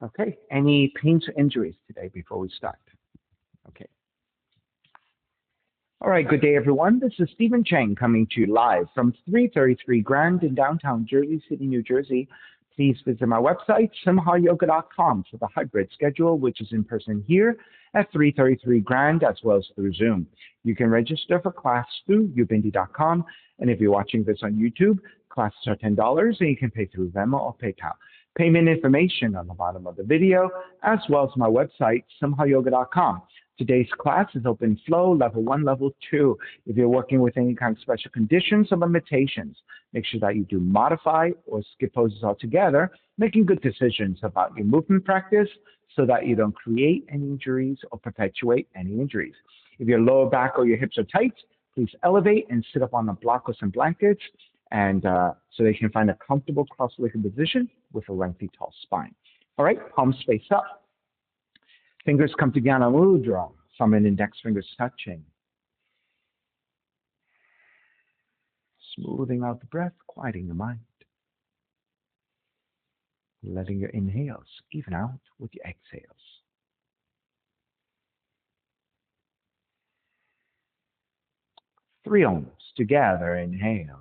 Okay, any pains or injuries today before we start? Okay. All right, good day, everyone. This is Stephen Chang coming to you live from 333 Grand in downtown Jersey City, New Jersey. Please visit my website, simhayoga.com, for the hybrid schedule, which is in person here at 333 Grand, as well as through Zoom. You can register for class through ubindi.com, and if you're watching this on YouTube, classes are $10, and you can pay through Venmo or PayPal. Payment information on the bottom of the video, as well as my website, simhayoga.com. Today's class is open flow, level 1, level 2. If you're working with any kind of special conditions or limitations, make sure that you do modify or skip poses altogether, making good decisions about your movement practice so that you don't create any injuries or perpetuate any injuries. If your lower back or your hips are tight, please elevate and sit up on a block or some blankets, and so they can find a comfortable cross-legged position with a lengthy, tall spine. All right, palms face up. Fingers come to Jnana Mudra, thumb and index fingers touching. Smoothing out the breath, quieting the mind. Letting your inhales even out with your exhales. Three ohms together, inhale.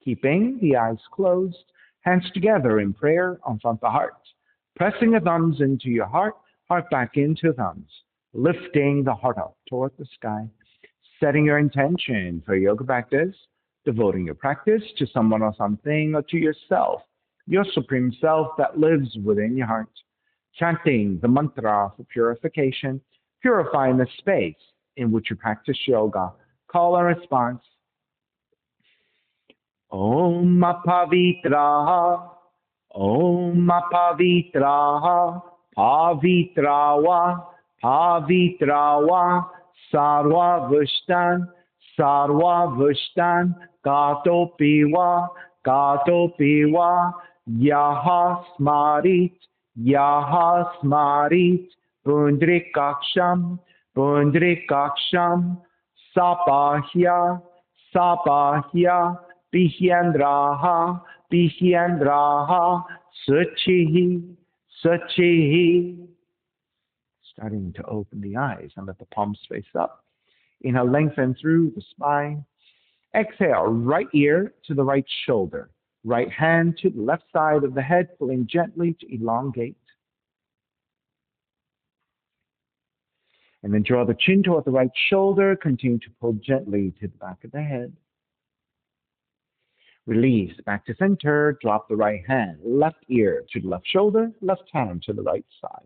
Keeping the eyes closed, hands together in prayer on front of the heart. Pressing the thumbs into your heart, heart back into thumbs. Lifting the heart up toward the sky. Setting your intention for yoga practice. Devoting your practice to someone or something or to yourself, your supreme self that lives within your heart. Chanting the mantra for purification, purifying the space in which you practice yoga. Call and response. Om Pavitra, Om Pavitra, Pavitrawa, Pavitrawa, Sarva Vushtan, Sarva Vushtan, Gato Piwa, Yaha Smarit, Yaha Smarit, Pundrikaksham, Pundrikaksham, Sapahya, Sapahya, Bihyandraha, Bihyandraha, Suchihi, Suchihi. Starting to open the eyes and let the palms face up. Inhale, lengthen through the spine. Exhale, right ear to the right shoulder. Right hand to the left side of the head, pulling gently to elongate. And then draw the chin toward the right shoulder. Continue to pull gently to the back of the head. Release, back to center, drop the right hand, left ear to the left shoulder, left hand to the right side.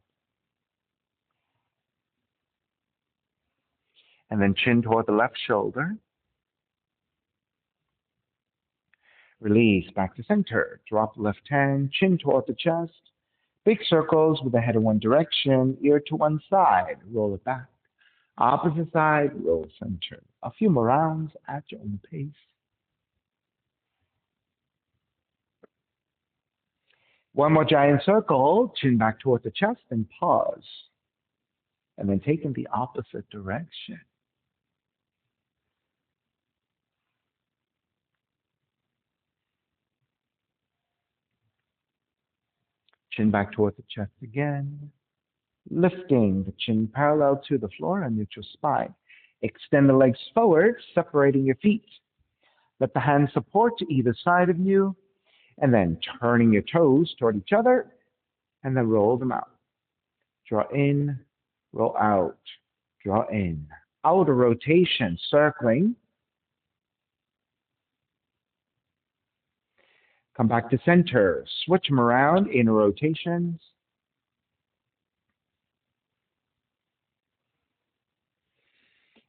And then chin toward the left shoulder. Release, back to center, drop the left hand, chin toward the chest. Big circles with the head in one direction, ear to one side, roll it back. Opposite side, roll center. A few more rounds at your own pace. One more giant circle, chin back toward the chest, and pause. And then take in the opposite direction. Chin back toward the chest again. Lifting the chin parallel to the floor and neutral spine. Extend the legs forward, separating your feet. Let the hands support to either side of you. And then turning your toes toward each other, and then roll them out. Draw in, roll out, draw in. Outer rotation, circling. Come back to center, switch them around, inner rotations.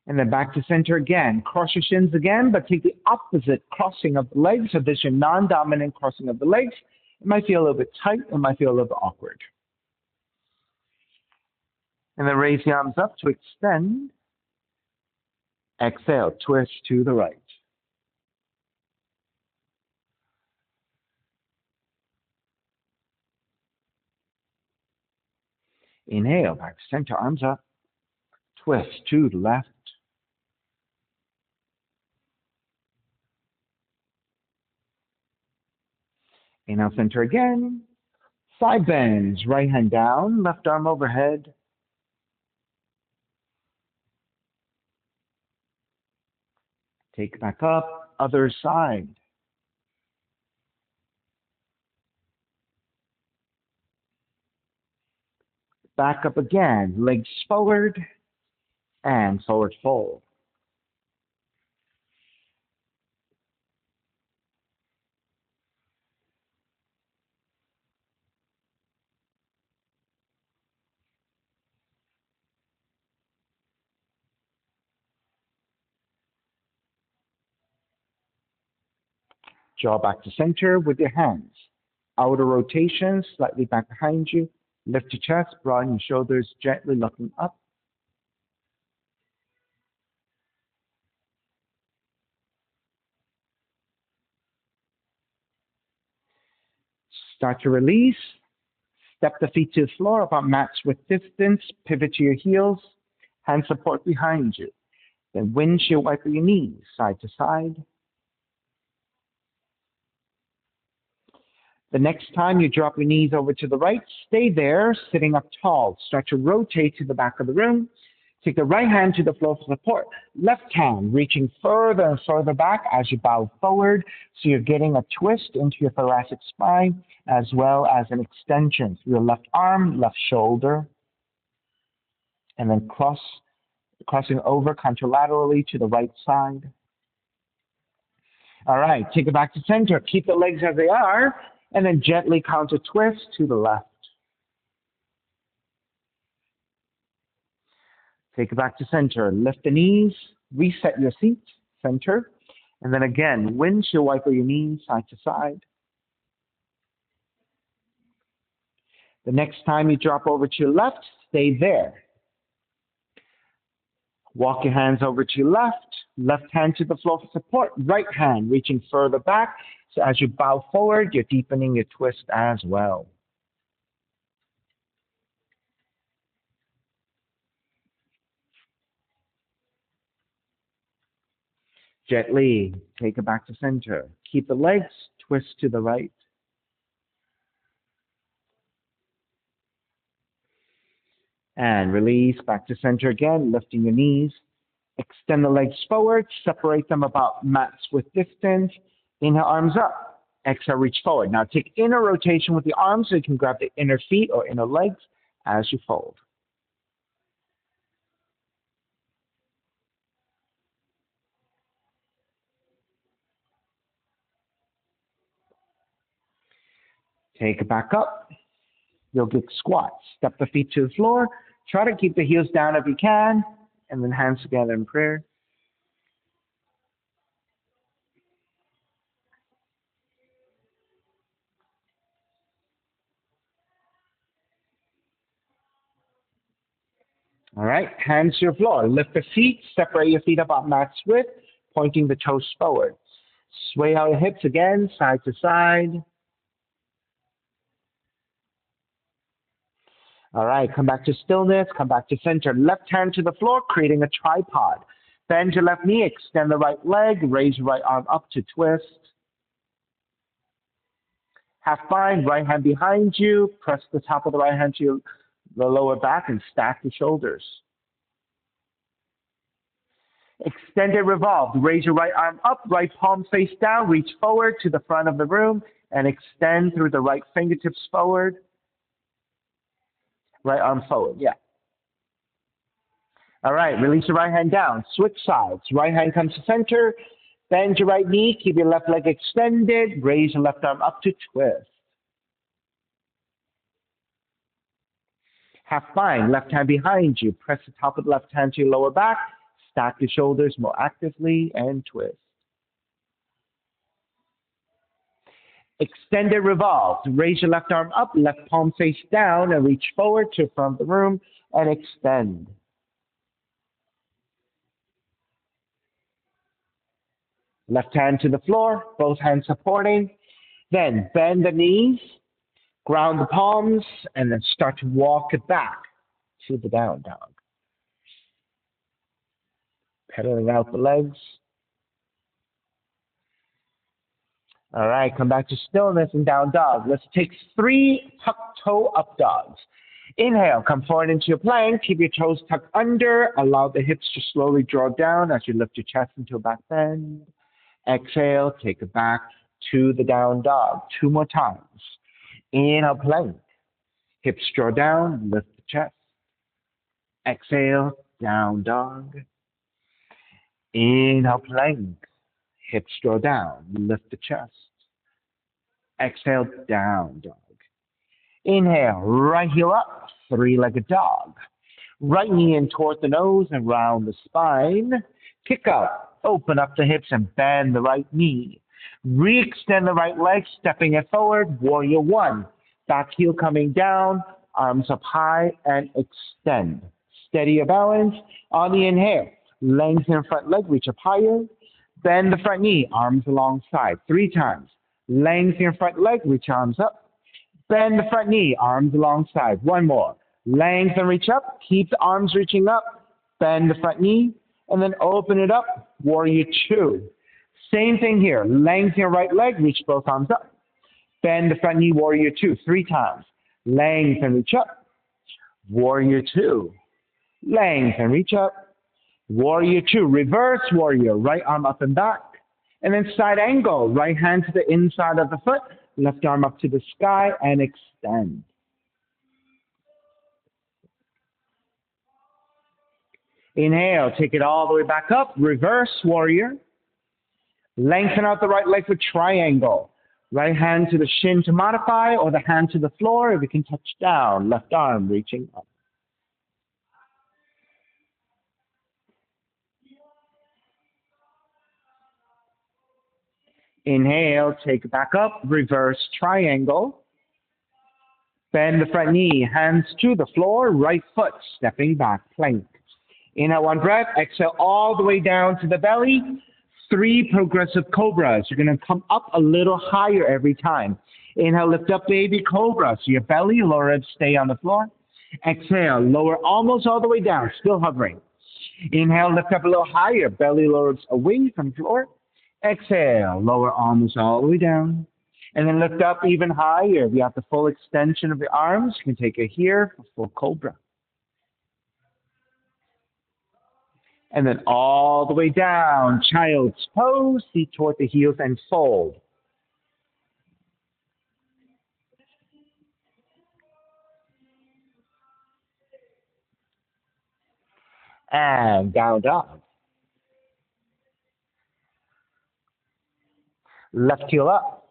And then back to center again. Cross your shins again, but take the opposite crossing of the legs. So this is your non-dominant crossing of the legs. It might feel a little bit tight. It might feel a little bit awkward. And then raise the arms up to extend. Exhale, twist to the right. Inhale, back to center, arms up. Twist to the left. Inhale, center again. Side bends, right hand down, left arm overhead. Take it back up, other side. Back up again, legs forward and forward fold. Jaw back to center with your hands. Outer rotation, slightly back behind you. Lift your chest, broaden your shoulders, gently looking up. Start to release. Step the feet to the floor about match with distance. Pivot to your heels. Hand support behind you. Then windshield wiper your knees side to side. The next time you drop your knees over to the right, stay there, sitting up tall. Start to rotate to the back of the room. Take the right hand to the floor for support. Left hand reaching further and further back as you bow forward. So you're getting a twist into your thoracic spine as well as an extension through your left arm, left shoulder. And then crossing over contralaterally to the right side. All right, take it back to center. Keep the legs as they are. And then gently counter twist to the left. Take it back to center. Lift the knees, reset your seat, center. And then again, windshield wiper your knees side to side. The next time you drop over to your left, stay there. Walk your hands over to your left hand to the floor for support, right hand reaching further back. So as you bow forward, you're deepening your twist as well. Gently take it back to center. Keep the legs, twist to the right. And release back to center again, lifting your knees. Extend the legs forward, separate them about match with distance. Inhale, arms up. Exhale, reach forward. Now take inner rotation with the arms so you can grab the inner feet or inner legs as you fold. Take it back up. Yogic squat. Step the feet to the floor. Try to keep the heels down if you can, and then hands together in prayer. All right, hands to your floor. Lift the feet, separate your feet about match width, pointing the toes forward. Sway out your hips again, side to side. All right, come back to stillness, come back to center. Left hand to the floor, creating a tripod. Bend your left knee, extend the right leg, raise your right arm up to twist. Half bind, right hand behind you, press the top of the right hand to the lower back and stack the shoulders. Extended revolve, raise your right arm up, right palm face down, reach forward to the front of the room and extend through the right fingertips forward. Right arm forward, yeah. All right, release your right hand down. Switch sides. Right hand comes to center. Bend your right knee. Keep your left leg extended. Raise your left arm up to twist. Half bind. Left hand behind you. Press the top of the left hand to your lower back. Stack your shoulders more actively and twist. Extended revolve. Raise your left arm up, left palm face down, and reach forward to the front of the room and extend. Left hand to the floor, both hands supporting. Then bend the knees, ground the palms, and then start to walk it back to the down dog. Pedaling out the legs. All right, come back to stillness and down dog. Let's take 3 tuck toe up dogs. Inhale, come forward into your plank. Keep your toes tucked under. Allow the hips to slowly draw down as you lift your chest into a back bend. Exhale, take it back to the down dog. 2 more times. Inhale, plank. Hips draw down, lift the chest. Exhale, down dog. Inhale, plank. Hips draw down, lift the chest. Exhale, down dog. Inhale, right heel up, 3-legged dog. Right knee in toward the nose and round the spine. Kick out, open up the hips and bend the right knee. Re-extend the right leg, stepping it forward, warrior 1. Back heel coming down, arms up high and extend. Steady your balance. On the inhale, lengthen front leg, reach up higher. Bend the front knee, arms alongside. 3 times. Lengthen your front leg, reach arms up. Bend the front knee, arms alongside. 1 more. Lengthen, reach up. Keep the arms reaching up. Bend the front knee, and then open it up. Warrior 2. Same thing here. Lengthen your right leg, reach both arms up. Bend the front knee, warrior 2. 3 times. Lengthen, reach up. Warrior 2. Lengthen, reach up. Warrior 2. Reverse warrior. Right arm up and back. And then side angle. Right hand to the inside of the foot. Left arm up to the sky and extend. Inhale. Take it all the way back up. Reverse warrior. Lengthen out the right leg for triangle. Right hand to the shin to modify, or the hand to the floor if you can touch down. Left arm reaching up. Inhale, take it back up, reverse triangle. Bend the front knee, hands to the floor, right foot stepping back, plank. Inhale, 1 breath, exhale all the way down to the belly. 3 progressive cobras. You're going to come up a little higher every time. Inhale, lift up, baby cobra. So your belly, lower ribs stay on the floor. Exhale, lower almost all the way down, still hovering. Inhale, lift up a little higher, belly, lower ribs away from the floor. Exhale, lower almost all the way down. And then lift up even higher. If you have the full extension of the arms, you can take it here for full cobra. And then all the way down, child's pose, feet toward the heels and fold. And down dog. Left heel up.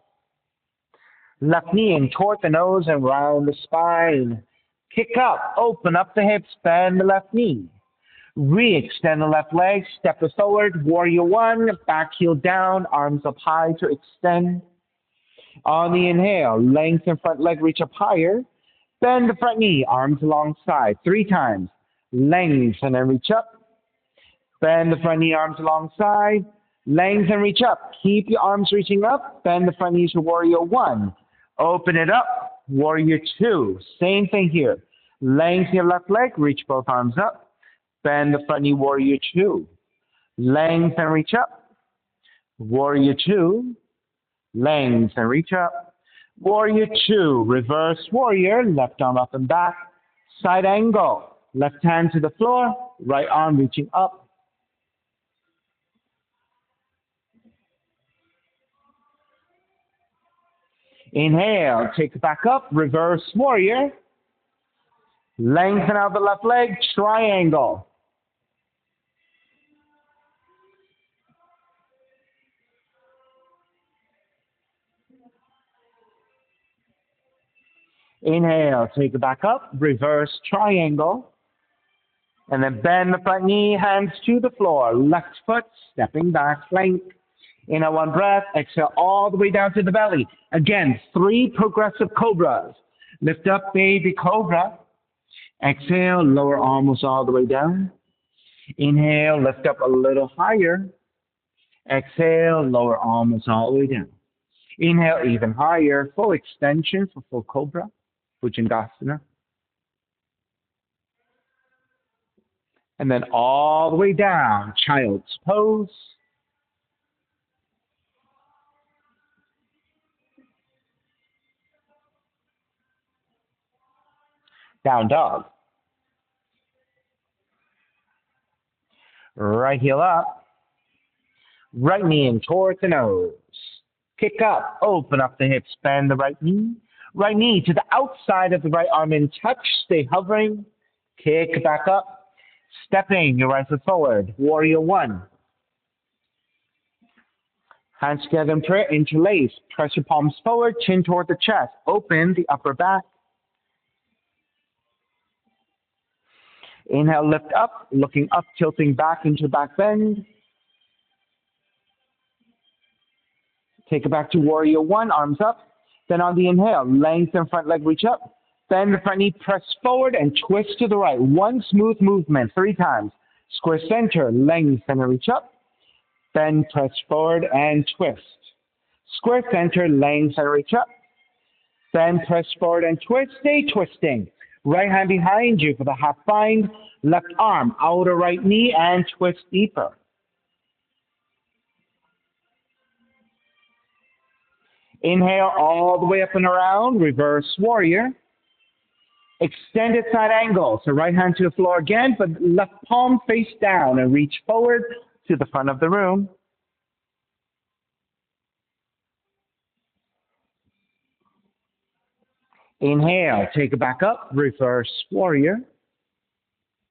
Left knee in toward the nose and round the spine. Kick up, open up the hips, bend the left knee. Re-extend the left leg, step it forward, warrior 1, back heel down, arms up high to extend. On the inhale, lengthen front leg, reach up higher. Bend the front knee, arms alongside, 3 times. Lengthen and reach up. Bend the front knee, arms alongside. Lengthen, reach up. Keep your arms reaching up. Bend the front knee to warrior 1. Open it up, warrior 2. Same thing here. Lengthen your left leg, reach both arms up. Bend the front knee, warrior 2. Lengthen, reach up. Warrior 2. Lengthen, reach up. Warrior 2. Reverse warrior. Left arm up and back. Side angle. Left hand to the floor. Right arm reaching up. Inhale. Take it back up. Reverse warrior. Lengthen out the left leg. Triangle. Inhale, take it back up, reverse triangle, and then bend the front knee, hands to the floor, left foot, stepping back, plank. Inhale, 1 breath, exhale all the way down to the belly. Again, 3 progressive cobras. Lift up, baby cobra. Exhale, lower almost all the way down. Inhale, lift up a little higher. Exhale, lower almost all the way down. Inhale, even higher, full extension for full cobra, Bhujangasana. And then all the way down, child's pose. Down dog. Right heel up. Right knee in towards the nose. Kick up, open up the hips, bend the right knee. Right knee to the outside of the right arm in touch. Stay hovering. Kick back up. Stepping your right foot forward. Warrior one. Hands together in prayer, interlace. Press your palms forward, chin toward the chest. Open the upper back. Inhale, lift up, looking up, tilting back into back bend. Take it back to warrior one, arms up. Then on the inhale, lengthen front leg, reach up. Bend the front knee, press forward and twist to the right. One smooth movement, 3 times. Square center, lengthen and reach up. Bend, press forward and twist. Square center, lengthen and reach up. Bend, press forward and twist. Stay twisting. Right hand behind you for the half bind. Left arm, outer right knee and twist deeper. Inhale all the way up and around, reverse warrior. Extended side angle, so right hand to the floor again, but left palm face down and reach forward to the front of the room. Inhale, take it back up, reverse warrior.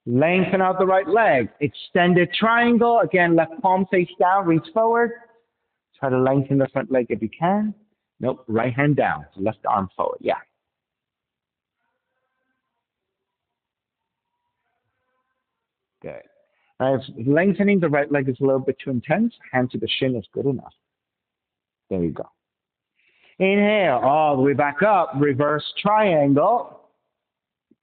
Lengthen out the right leg, extended triangle, again left palm face down, reach forward. Try to lengthen the front leg if you can. Nope, right hand down, left arm forward, yeah. Good. Now, if lengthening the right leg is a little bit too intense, hand to the shin is good enough. There you go. Inhale, all the way back up, reverse triangle.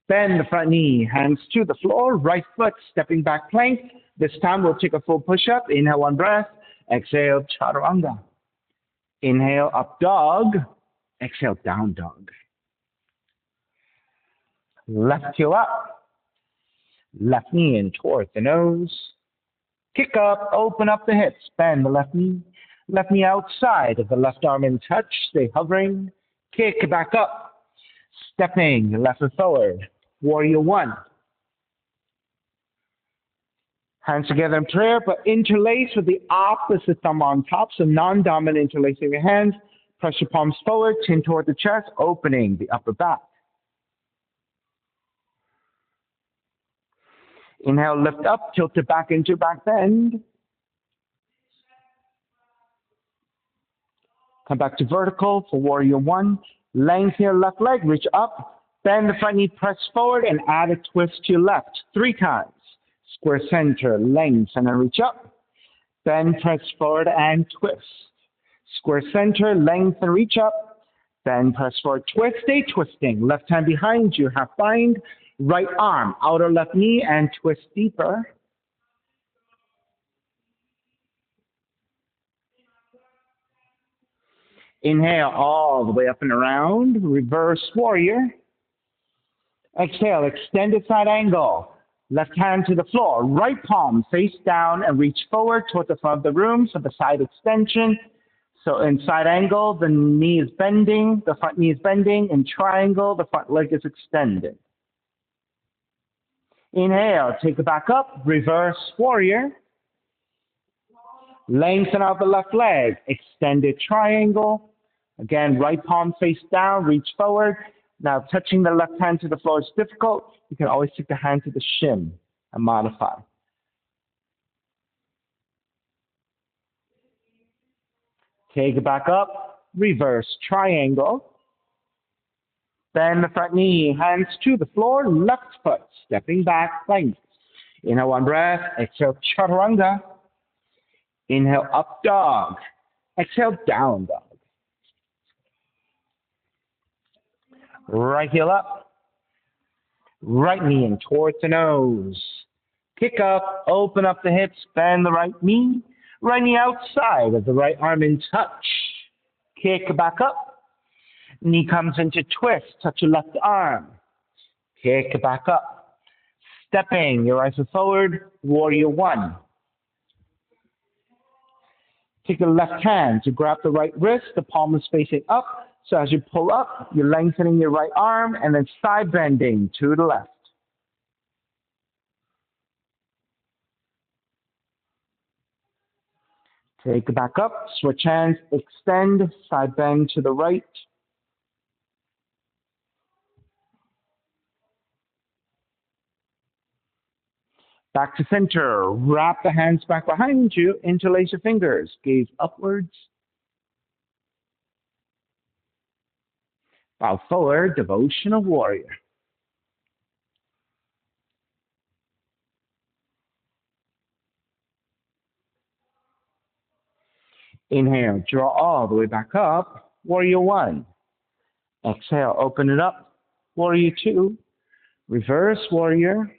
Bend the front knee, hands to the floor, right foot stepping back plank. This time we'll take a full push-up. Inhale, one breath. Exhale, chaturanga. Inhale, up dog. Exhale, down dog. Left heel up. Left knee in towards the nose. Kick up, open up the hips, bend the left knee. Left knee outside of the left arm in touch. Stay hovering. Kick back up. Stepping left foot forward. Warrior one. Hands together in prayer, but interlace with the opposite thumb on top. So non-dominant interlacing your hands. Press your palms forward, chin toward the chest, opening the upper back. Inhale, lift up, tilt it back into back bend. Come back to vertical for warrior one. Lengthen your left leg, reach up. Bend the front knee, press forward, and add a twist to your left 3 times. Square center, lengthen and reach up. Bend, press forward, and twist. Square center, lengthen, reach up. Bend, press forward, twist. Stay twisting. Left hand behind you, half bind. Right arm, outer left knee, and twist deeper. Inhale all the way up and around. Reverse warrior. Exhale, extended side angle. Left hand to the floor. Right palm face down and reach forward toward the front of the room. So the side extension. So in side angle, the knee is bending. The front knee is bending. In triangle, the front leg is extended. Inhale, take it back up. Reverse warrior. Lengthen out the left leg. Extended triangle. Again, right palm face down, reach forward. Now, touching the left hand to the floor is difficult. You can always take the hand to the shin and modify. Take it back up. Reverse triangle. Bend the front knee, hands to the floor, left foot, stepping back, plank. Inhale, one breath. Exhale, chaturanga. Inhale, up dog. Exhale, down dog. Right heel up. Right knee in towards the nose. Kick up, open up the hips, bend the right knee outside of the right arm in touch. Kick back up, knee comes into twist, touch your left arm. Kick back up, stepping your right foot forward, warrior one. Take the left hand to grab the right wrist, the palm is facing up. So as you pull up, you're lengthening your right arm and then side bending to the left. Take it back up, switch hands, extend, side bend to the right. Back to center, wrap the hands back behind you, interlace your fingers, gaze upwards. Bow forward, devotional warrior. Inhale, draw all the way back up, warrior one. Exhale, open it up, warrior two. Reverse warrior.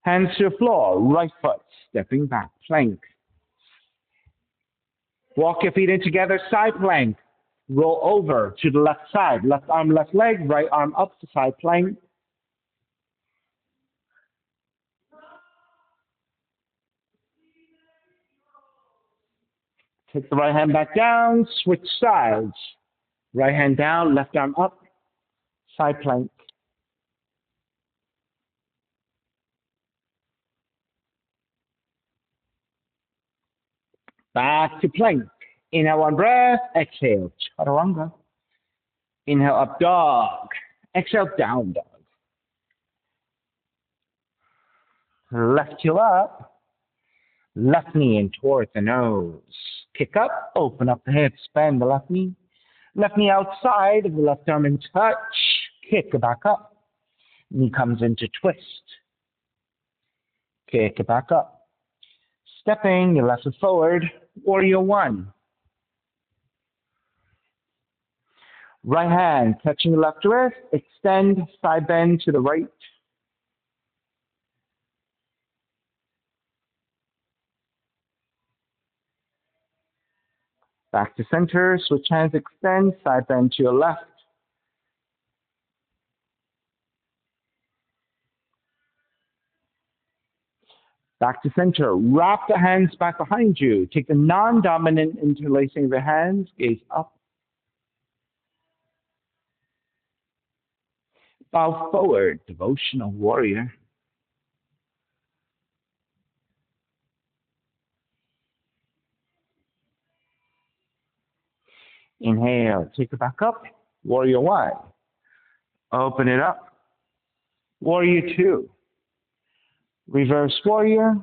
Hands to the floor, right foot, stepping back, plank. Walk your feet in together, side plank. Roll over to the left side, left arm, left leg, right arm up to side plank. Take the right hand back down, switch sides. Right hand down, left arm up, side plank. Back to plank. Inhale one breath, exhale, chaturanga. Inhale up dog, exhale down dog. Left heel up, left knee in towards the nose. Kick up, open up the hips, bend the left knee. Left knee outside of the left arm in touch. Kick it back up. Knee comes into twist. Kick it back up. Stepping your left foot forward, warrior one. Right hand touching the left wrist, extend, side bend to the right. Back to center, switch hands, extend, side bend to your left. Back to center, wrap the hands back behind you. Take the non-dominant interlacing of the hands, gaze up. Bow forward, devotional warrior. Inhale, take it back up, warrior one. Open it up, warrior two. Reverse warrior.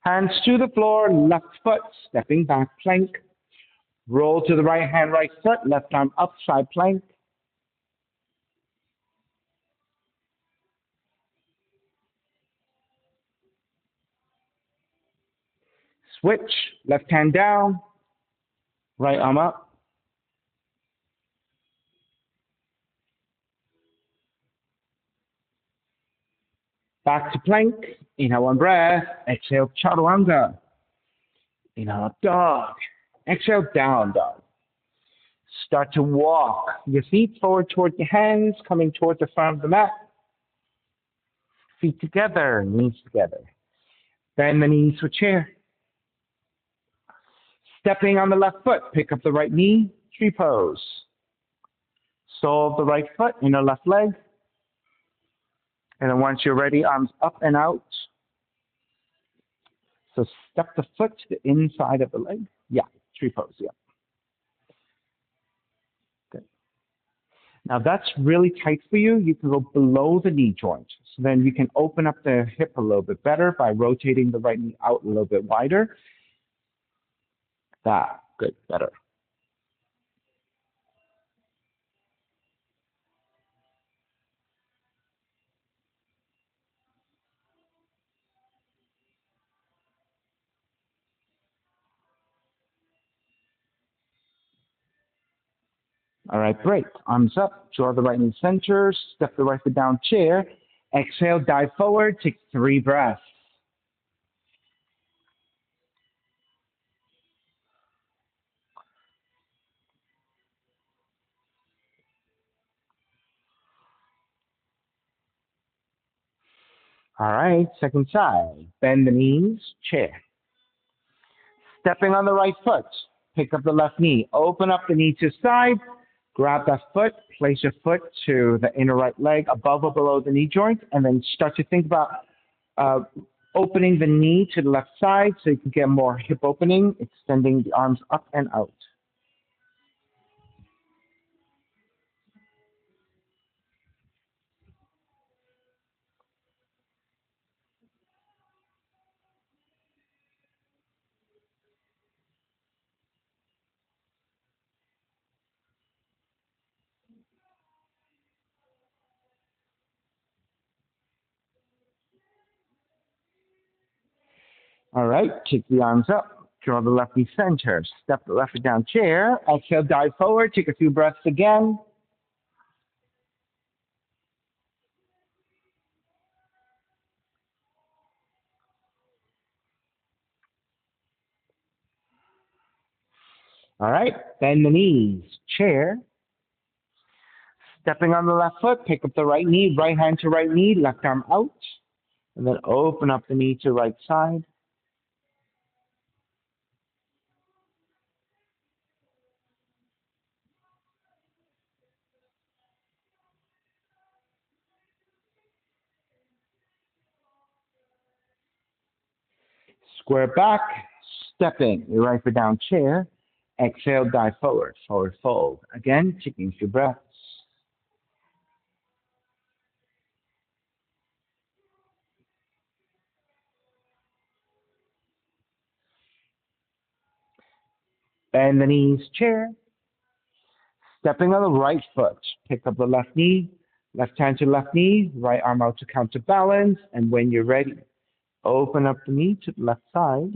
Hands to the floor, left foot, stepping back, plank. Roll to the right hand, right foot, left arm up, side plank. Switch, left hand down, right arm up. Back to plank. Inhale one breath. Exhale, chaturanga. Inhale up dog. Exhale, down dog. Start to walk your feet forward towards your hands, coming towards the front of the mat. Feet together, knees together. Bend the knees for chair. Stepping on the left foot, pick up the right knee, tree pose. Sole of the right foot, inner left leg. And then once you're ready, arms up and out. So step the foot to the inside of the leg. Yeah, tree pose, yeah. Good. Now that's really tight for you. You can go below the knee joint. So then you can open up the hip a little bit better by rotating the right knee out a little bit wider. That, good, better. All right, break. Arms up, draw the right knee center, step the right foot down chair, Exhale, dive forward, take 3 breaths. All right, second side. Bend the knees, chair. Stepping on the right foot, pick up the left knee. Open up the knee to side. Grab that foot, place your foot to the inner right leg above or below the knee joint, and then start to think about opening the knee to the left side so you can get more hip opening, extending the arms up and out. All right, take the arms up, draw the left knee center, step the left foot down chair, exhale, dive forward, take a few breaths again. All right, bend the knees, chair. Stepping on the left foot, pick up the right knee, right hand to right knee, left arm out, and then open up the knee to right side. Square back, stepping your right foot down chair. Exhale, dive forward, forward fold. Again, taking a few breaths. Bend the knees, chair. Stepping on the right foot, pick up the left knee, left hand to left knee, right arm out to counterbalance, and when you're ready, open up the knee to the left side.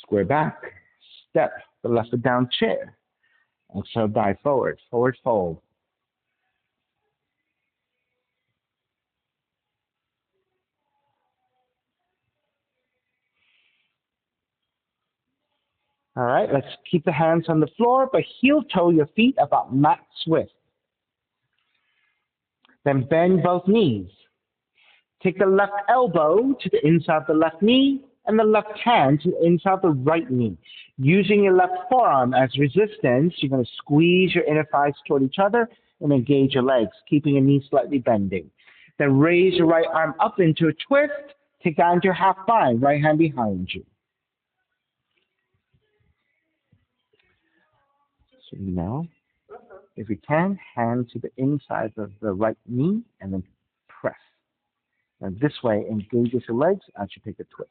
Square back, step the left foot down chair. Exhale, dive forward, forward fold. All right, let's keep the hands on the floor, but heel toe your feet about mat width. Then bend both knees. Take the left elbow to the inside of the left knee and the left hand to the inside of the right knee. Using your left forearm as resistance, you're going to squeeze your inner thighs toward each other and engage your legs, keeping your knees slightly bending. Then raise your right arm up into a twist. Take that into a half bind, right hand behind you. So now, if you can, hand to the inside of the right knee and then press. And this way, engages your legs as you take a twist.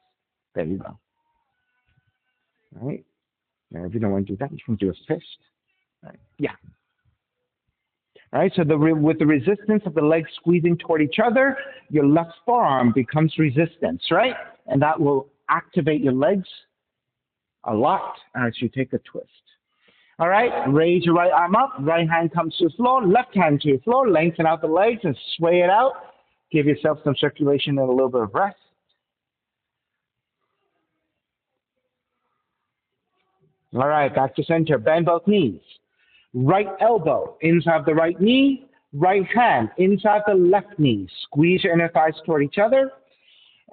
There you go. All right. Now, if you don't want to do that, you can do a fist. All right. Yeah. All right. So with the resistance of the legs squeezing toward each other, your left forearm becomes resistance, right? And that will activate your legs a lot as you take a twist. All right. Raise your right arm up. Right hand comes to the floor. Left hand to the floor. Lengthen out the legs and sway it out. Give yourself some circulation and a little bit of rest. All right, back to center. Bend both knees. Right elbow inside the right knee. Right hand inside the left knee. Squeeze your inner thighs toward each other.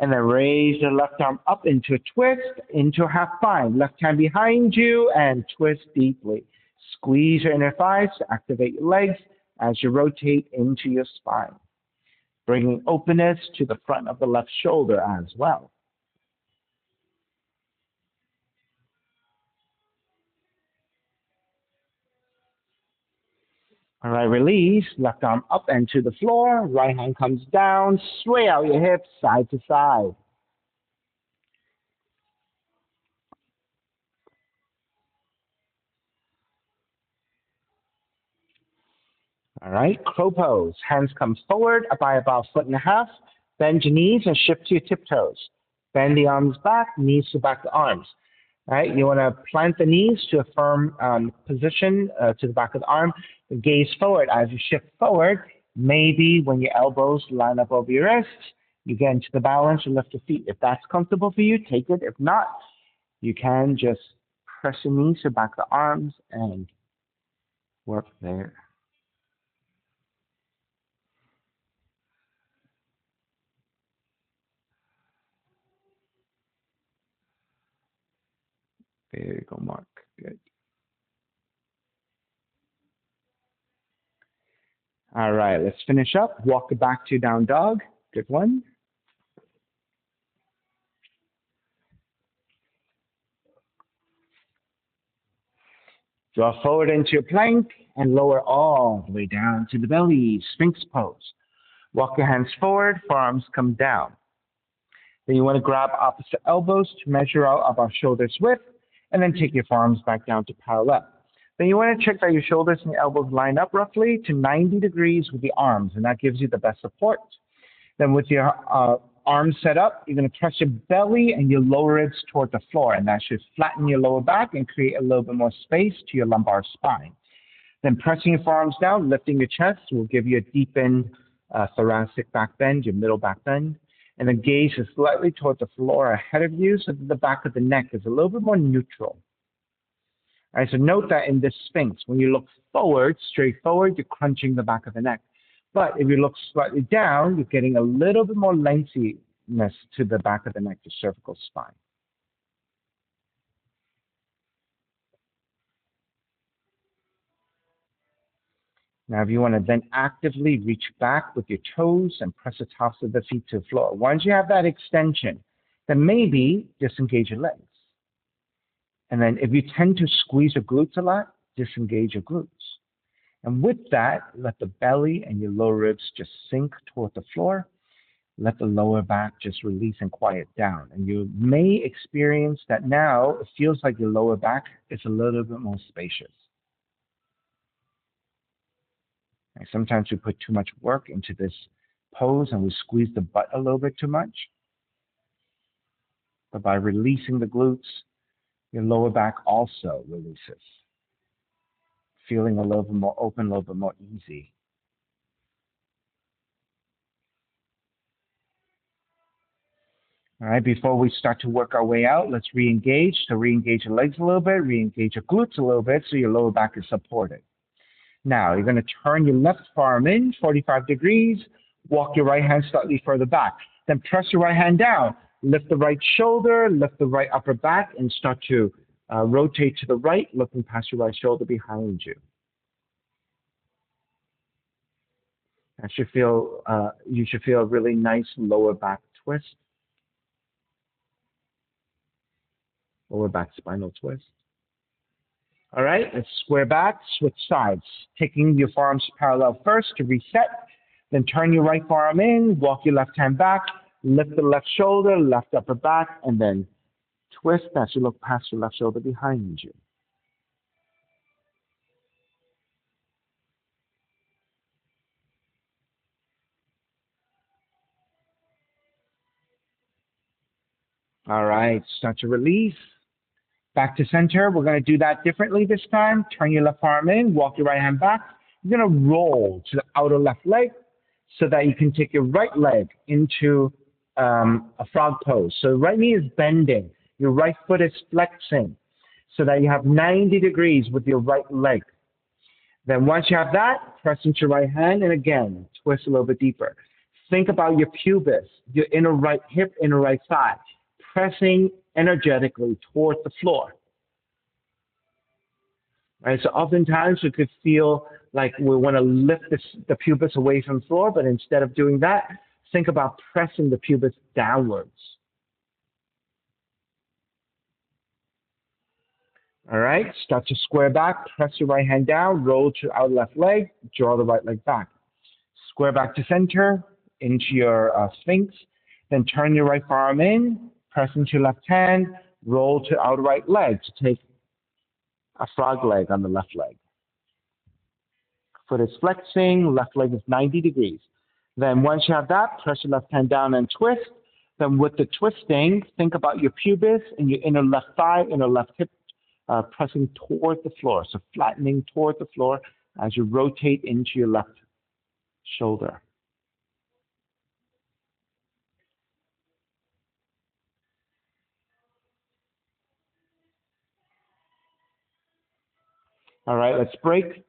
And then raise your left arm up into a twist, into a half bind. Left hand behind you and twist deeply. Squeeze your inner thighs to activate your legs as you rotate into your spine, bringing openness to the front of the left shoulder as well. All right, release. Left arm up and to the floor. Right hand comes down. Sway out your hips side to side. All right, crow pose. Hands come forward by about 1.5 feet. Bend your knees and shift to your tiptoes. Bend the arms back, knees to back the arms. All right, you want to plant the knees to a firm position to the back of the arm. Gaze forward as you shift forward. Maybe when your elbows line up over your wrists, you get into the balance and lift your feet. If that's comfortable for you, take it. If not, you can just press your knees to back the arms and work there. There you go, Mark. Good. All right, let's finish up. Walk it back to down dog. Good one. Draw forward into your plank and lower all the way down to the belly, Sphinx pose. Walk your hands forward, forearms come down. Then you want to grab opposite elbows to measure out about shoulders width, and then take your forearms back down to parallel. Then you want to check that your shoulders and your elbows line up roughly to 90 degrees with the arms, and that gives you the best support. Then with your arms set up, you're going to press your belly and your lower ribs toward the floor, and that should flatten your lower back and create a little bit more space to your lumbar spine. Then pressing your forearms down, lifting your chest will give you a deepened thoracic back bend, your middle back bend. And then gaze is slightly toward the floor ahead of you so that the back of the neck is a little bit more neutral. All right, so note that in this Sphinx, when you look forward, straight forward, you're crunching the back of the neck. But if you look slightly down, you're getting a little bit more lengthiness to the back of the neck, the cervical spine. Now, if you want to then actively reach back with your toes and press the tops of the feet to the floor, once you have that extension, then maybe disengage your legs. And then if you tend to squeeze your glutes a lot, disengage your glutes. And with that, let the belly and your lower ribs just sink toward the floor. Let the lower back just release and quiet down. And you may experience that now it feels like your lower back is a little bit more spacious. And sometimes we put too much work into this pose and we squeeze the butt a little bit too much. But by releasing the glutes, your lower back also releases, feeling a little bit more open, a little bit more easy. All right, before we start to work our way out, let's re-engage. So re-engage your legs a little bit, re-engage your glutes a little bit so your lower back is supported. Now, you're going to turn your left forearm in 45 degrees, walk your right hand slightly further back. Then press your right hand down, lift the right shoulder, lift the right upper back, and start to rotate to the right, looking past your right shoulder behind you. That should feel, you should feel a really nice lower back twist, lower back spinal twist. All right, let's square back, switch sides. Taking your forearms parallel first to reset, then turn your right forearm in, walk your left hand back, lift the left shoulder, left upper back, and then twist as you look past your left shoulder behind you. All right, start to release. Back to center. We're going to do that differently this time. Turn your left arm in, walk your right hand back. You're going to roll to the outer left leg so that you can take your right leg into a frog pose. So the right knee is bending. Your right foot is flexing so that you have 90 degrees with your right leg. Then once you have that, press into your right hand and again, twist a little bit deeper. Think about your pubis, your inner right hip, inner right thigh, pressing energetically toward the floor. Right, so oftentimes we could feel like we want to lift the pubis away from the floor, but instead of doing that, think about pressing the pubis downwards. All right, start to square back, press your right hand down, roll to your outer left leg, draw the right leg back. Square back to center, into your Sphinx, then turn your right forearm in, press into your left hand, roll to outer right leg to take a frog leg on the left leg. Foot is flexing, left leg is 90 degrees. Then once you have that, press your left hand down and twist. Then with the twisting, think about your pubis and your inner left thigh, inner left hip, pressing toward the floor. So flattening toward the floor as you rotate into your left shoulder. All right, let's break.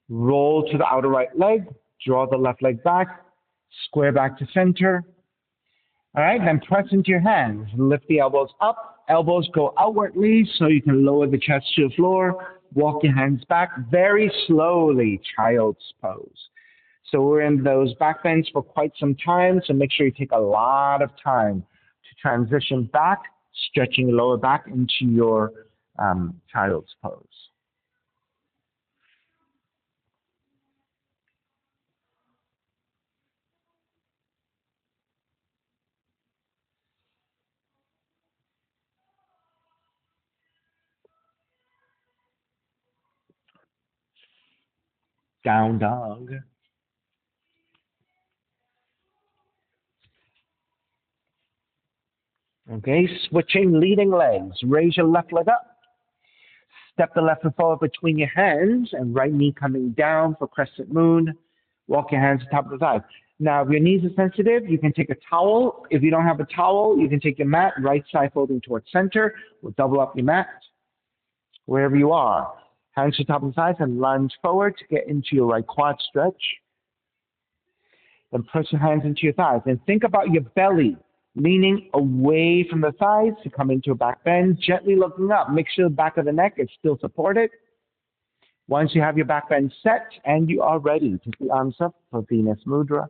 Roll to the outer right leg. Draw the left leg back. Square back to center. All right, then press into your hands. Lift the elbows up. Elbows go outwardly so you can lower the chest to the floor. Walk your hands back very slowly, child's pose. So we're in those back bends for quite some time, so make sure you take a lot of time to transition back, stretching your lower back into your child's pose. Down dog. Okay, switching leading legs. Raise your left leg up. Step the left foot forward between your hands and right knee coming down for crescent moon. Walk your hands to the top of the thighs. Now, if your knees are sensitive, you can take a towel. If you don't have a towel, you can take your mat, right side folding towards center. We'll double up your mat wherever you are. Hands to the top of the thighs and lunge forward to get into your right quad stretch. Then press your hands into your thighs and think about your belly leaning away from the thighs to come into a back bend, gently looking up. Make sure the back of the neck is still supported. Once you have your back bend set and you are ready, take the arms up for Venus Mudra.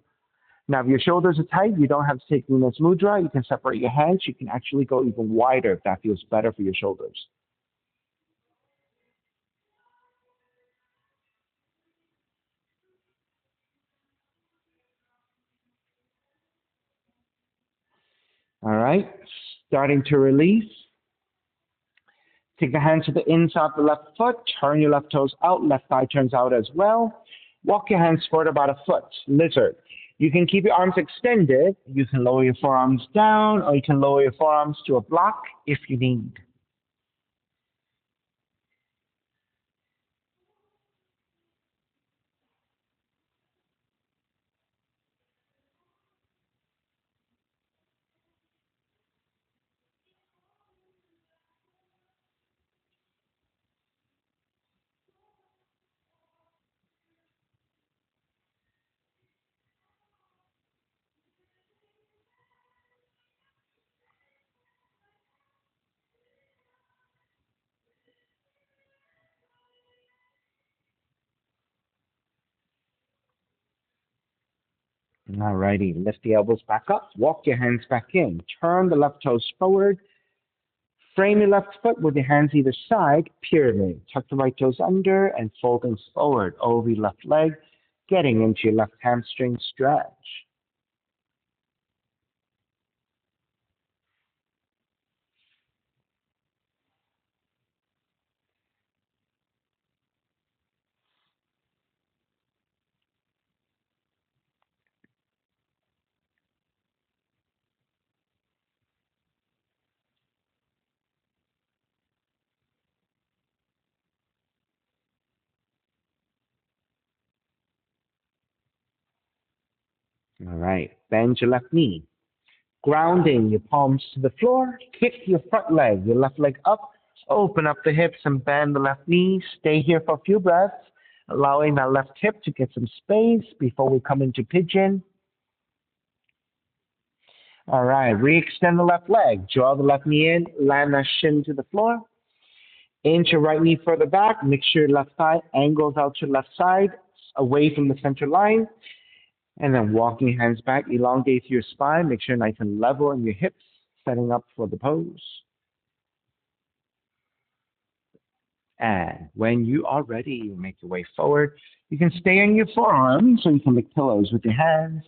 Now, if your shoulders are tight, you don't have to take Venus Mudra. You can separate your hands. You can actually go even wider if that feels better for your shoulders. All right, starting to release. Take the hands to the inside of the left foot. Turn your left toes out. Left thigh turns out as well. Walk your hands forward about a foot. Lizard. You can keep your arms extended. You can lower your forearms down, or you can lower your forearms to a block if you need. Alrighty, lift the elbows back up, walk your hands back in, turn the left toes forward, frame your left foot with your hands either side, pyramid, tuck the right toes under and folding forward over your left leg, getting into your left hamstring stretch. All right, bend your left knee, grounding your palms to the floor, kick your front leg, your left leg up, open up the hips and bend the left knee. Stay here for a few breaths, allowing that left hip to get some space before we come into pigeon. All right, re-extend the left leg, draw the left knee in, land that shin to the floor. Inch your right knee further back, make sure your left thigh angles out to left side, away from the center line. And then walking your hands back, elongate your spine, make sure nice and level in your hips, setting up for the pose. And when you are ready, you make your way forward. You can stay on your forearms so you can make pillows with your hands.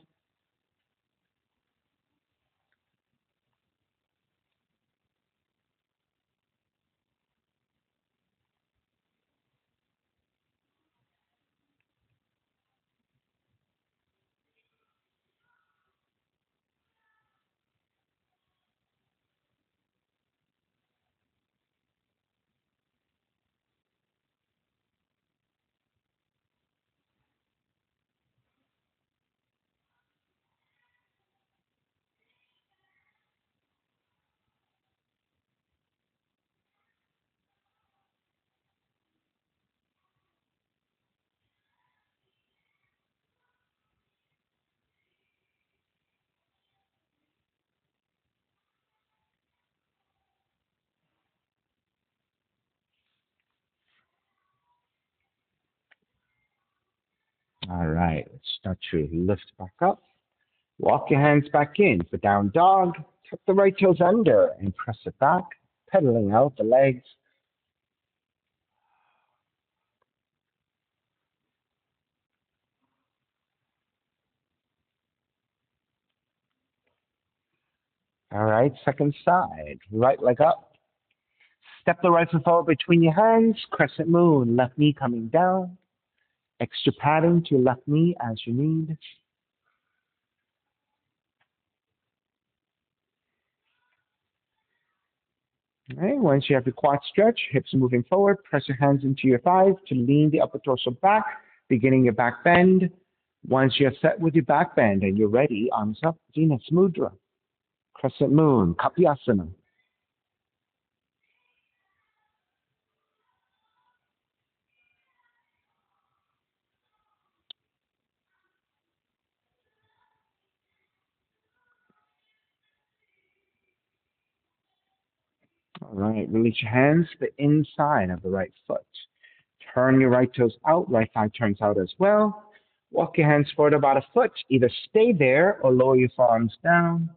All right, let's start to lift back up. Walk your hands back in for down dog. Tuck the right toes under and press it back, pedaling out the legs. All right, second side. Right leg up. Step the right foot forward between your hands. Crescent moon. Left knee coming down. Extra padding to your left knee as you need. All right, once you have your quad stretch, hips moving forward, press your hands into your thighs to lean the upper torso back, beginning your back bend. Once you're set with your back bend and you're ready, arms up, Venus Mudra, Crescent Moon, Kapyasana. All right, release your hands to the inside of the right foot. Turn your right toes out, right thigh turns out as well. Walk your hands forward about a foot. Either stay there or lower your forearms down.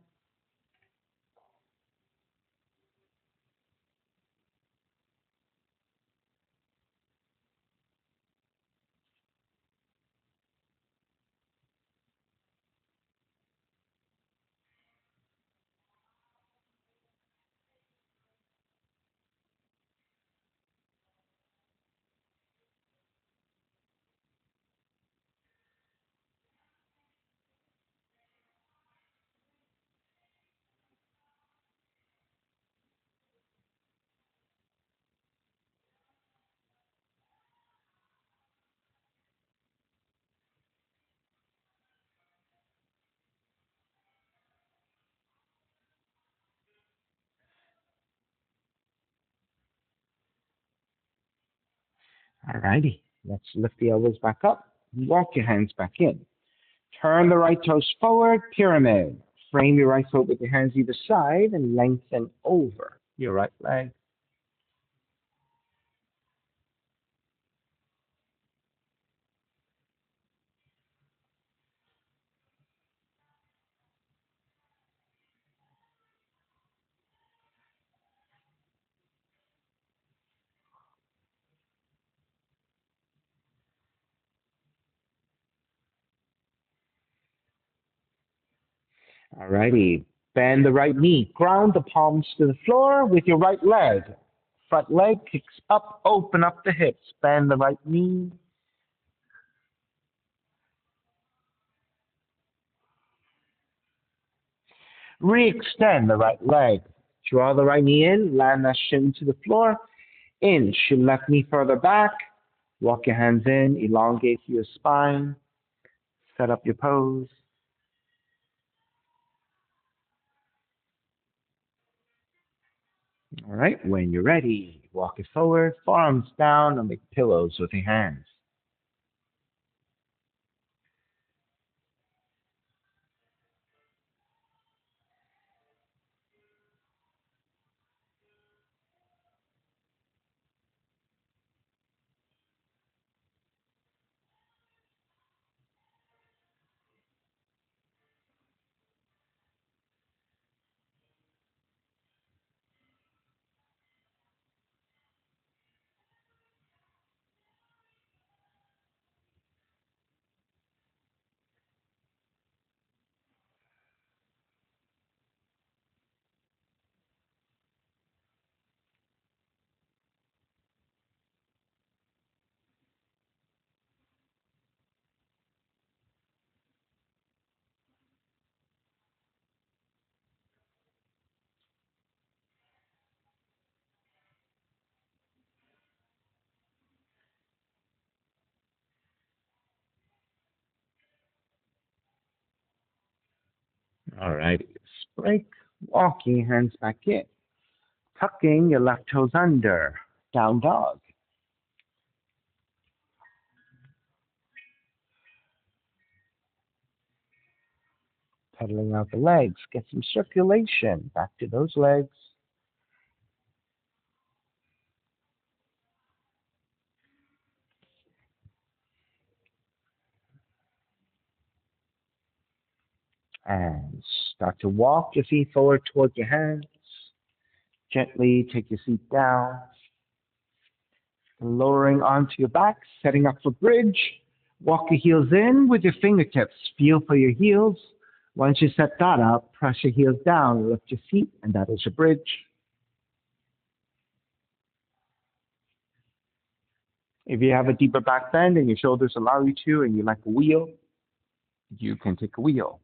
All righty, let's lift the elbows back up. Walk your hands back in. Turn the right toes forward, pyramid. Frame your right foot with your hands either side and lengthen over your right leg. Alrighty. Bend the right knee. Ground the palms to the floor with your right leg. Front leg kicks up, open up the hips. Bend the right knee. Re-extend the right leg. Draw the right knee in, land that shin to the floor. Inch your left knee further back. Walk your hands in, elongate your spine. Set up your pose. All right, when you're ready, walk it forward, forearms down, and make pillows with your hands. All right, break, walking your hands back in, tucking your left toes under, down dog. Pedaling out the legs, get some circulation back to those legs. And start to walk your feet forward towards your hands. Gently take your feet down, lowering onto your back, setting up for bridge. Walk your heels in with your fingertips. Feel for your heels. Once you set that up, press your heels down, lift your feet, and that is your bridge. If you have a deeper back bend and your shoulders allow you to, and you like a wheel, you can take a wheel.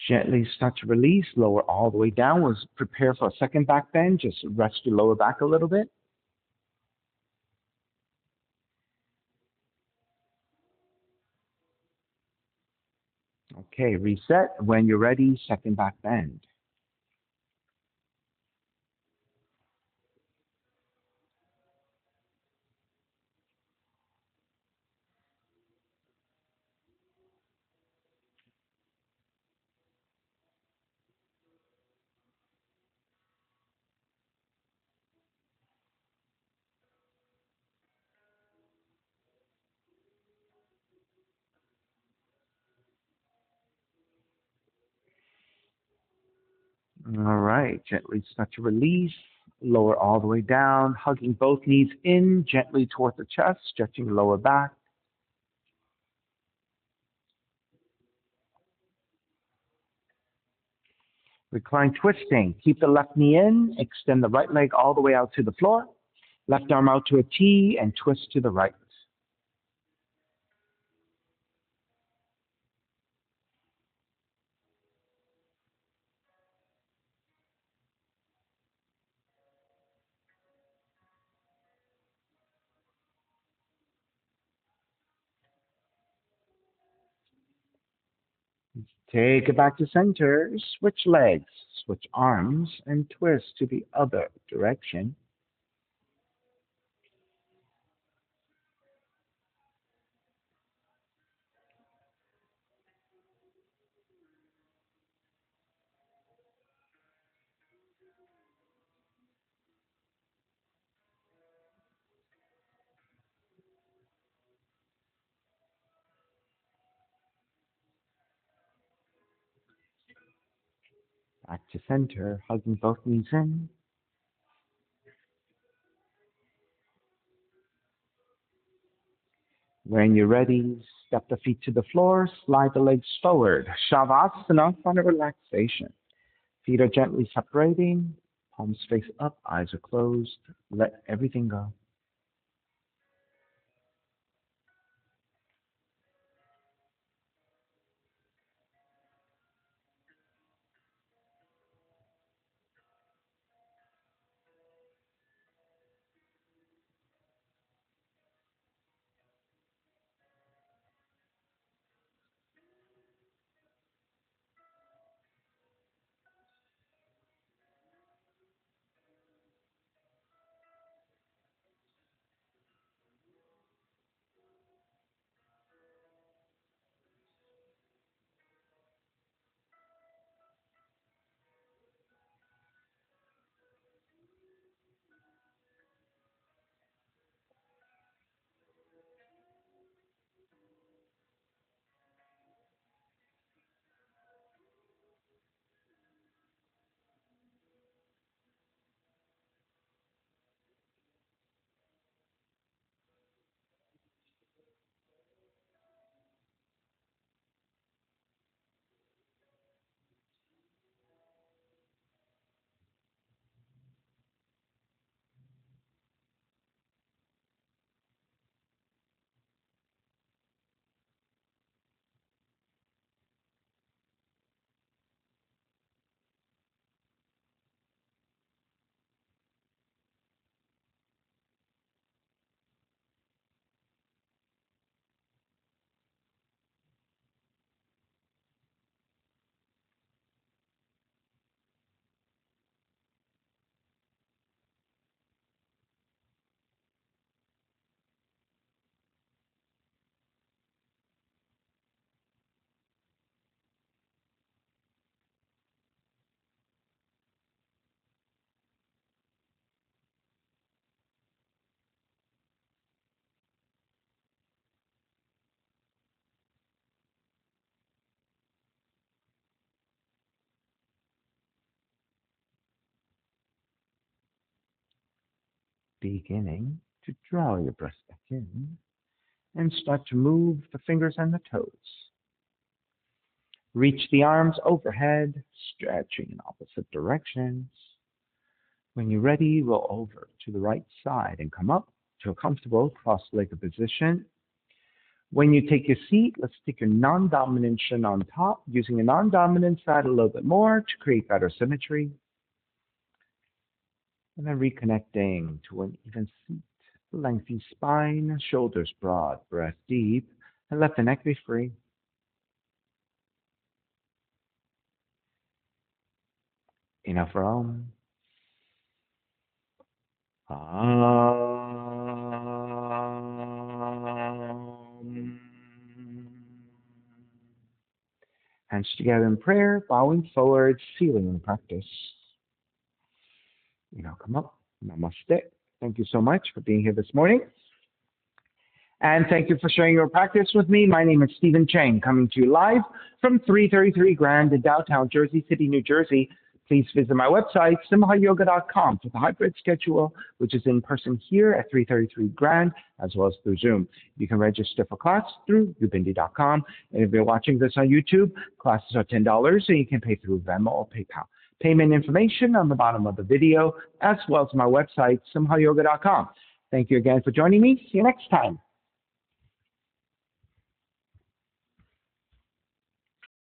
Gently start to release, lower all the way down. We'll prepare for a second back bend. Just rest your lower back a little bit. Okay, reset. When you're ready, second back bend. All right, gently start to release. Lower all the way down, hugging both knees in gently toward the chest, stretching the lower back. Recline twisting. Keep the left knee in, extend the right leg all the way out to the floor. Left arm out to a T and twist to the right. Take it back to center. Switch legs, switch arms, and twist to the other direction. Back to center, hugging both knees in. When you're ready, step the feet to the floor, slide the legs forward. Shavasana, fun of relaxation. Feet are gently separating, palms face up, eyes are closed. Let everything go. Beginning to draw your breath back in and start to move the fingers and the toes. Reach the arms overhead, stretching in opposite directions. When you're ready, roll over to the right side and come up to a comfortable cross-legged position. When you take your seat, let's take your non-dominant shin on top, using a non-dominant side a little bit more to create better symmetry. And then reconnecting to an even seat, lengthy spine, shoulders broad, breath deep, and let the neck be free. Enough room. Hands together in prayer, bowing forward, sealing in practice. Come up. Namaste. Thank you so much for being here this morning. And thank you for sharing your practice with me. My name is Stephen Chang, coming to you live from 333 Grand in downtown Jersey City, New Jersey. Please visit my website, simhayoga.com, for the hybrid schedule, which is in person here at 333 Grand, as well as through Zoom. You can register for class through ubindi.com. And if you're watching this on YouTube, classes are $10, so you can pay through Venmo or PayPal. Payment information on the bottom of the video, as well as my website, simhayoga.com. Thank you again for joining me. See you next time.